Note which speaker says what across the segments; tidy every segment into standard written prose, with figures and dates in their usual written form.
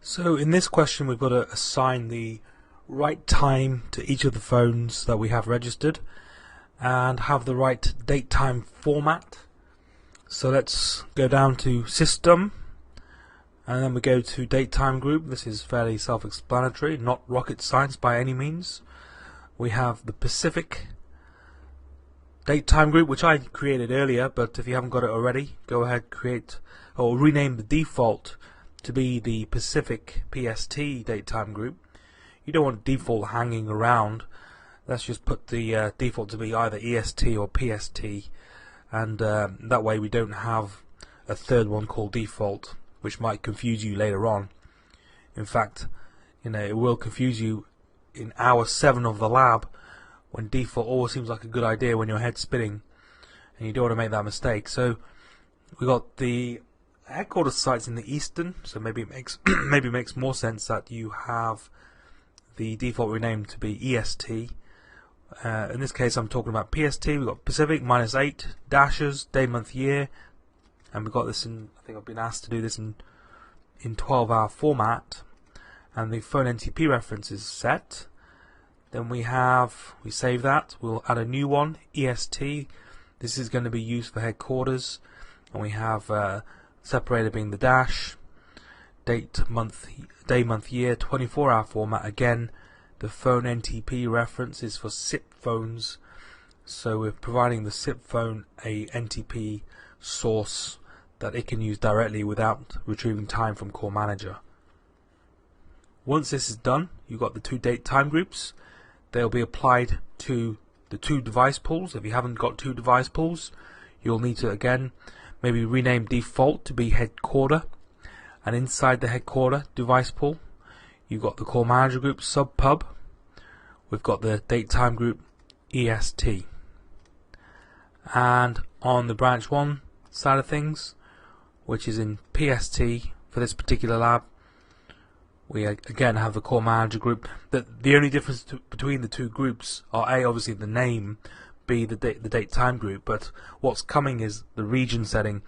Speaker 1: So in this question we've got to assign the right time to each of the phones that we have registered and have the right date time format. So let's go down to System and then we go to Date Time Group. This is fairly self-explanatory, not rocket science by any means. We have the Pacific Date Time Group, which I created earlier, but if you haven't got it already, go ahead, create or rename the default to be the Pacific PST Date Time Group. You don't want default hanging around. Let's just put the default to be either EST or PST, and that way we don't have a third one called default, which might confuse you later on. In fact, it will confuse you in hour 7 of the lab, when default always seems like a good idea when your head's spinning, and you don't want to make that mistake. So we got the headquarters sites in the eastern, so maybe it makes maybe it makes more sense that you have the default renamed to be EST. In this case I'm talking about PST. We've got Pacific -8 dashes, day, month, year, and we've got this in, I think I've been asked to do this in 12-hour format, and the phone NTP reference is set. Then we save that, we'll add a new one, EST. This is going to be used for headquarters, and we have separator being the dash, date, month, day, month, year, 24-hour format. Again, the phone NTP reference is for SIP phones, so we're providing the SIP phone a NTP source that it can use directly without retrieving time from Core Manager. Once this is done, you've got the two date time groups. They'll be applied to the two device pools. If you haven't got two device pools, you'll need to again maybe rename default to be headquarter, and inside the headquarter device pool you've got the Core Manager group subpub. We've got the date time group EST, and on the branch 1 side of things, which is in PST for this particular lab, we again have the Core Manager group. The only difference between the two groups are A, obviously the name, B, the date time group, but what's coming is the region setting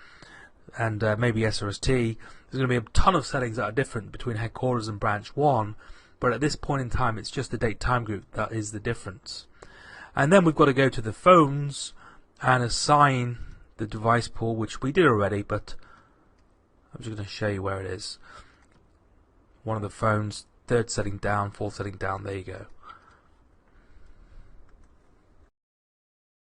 Speaker 1: and maybe SRST. There's going to be a ton of settings that are different between headquarters and branch 1, but at this point in time it's just the date time group that is the difference. And then we've got to go to the phones and assign the device pool, which we did already, but I'm just going to show you where it is. One of the phones, third setting down, fourth setting down, there you go.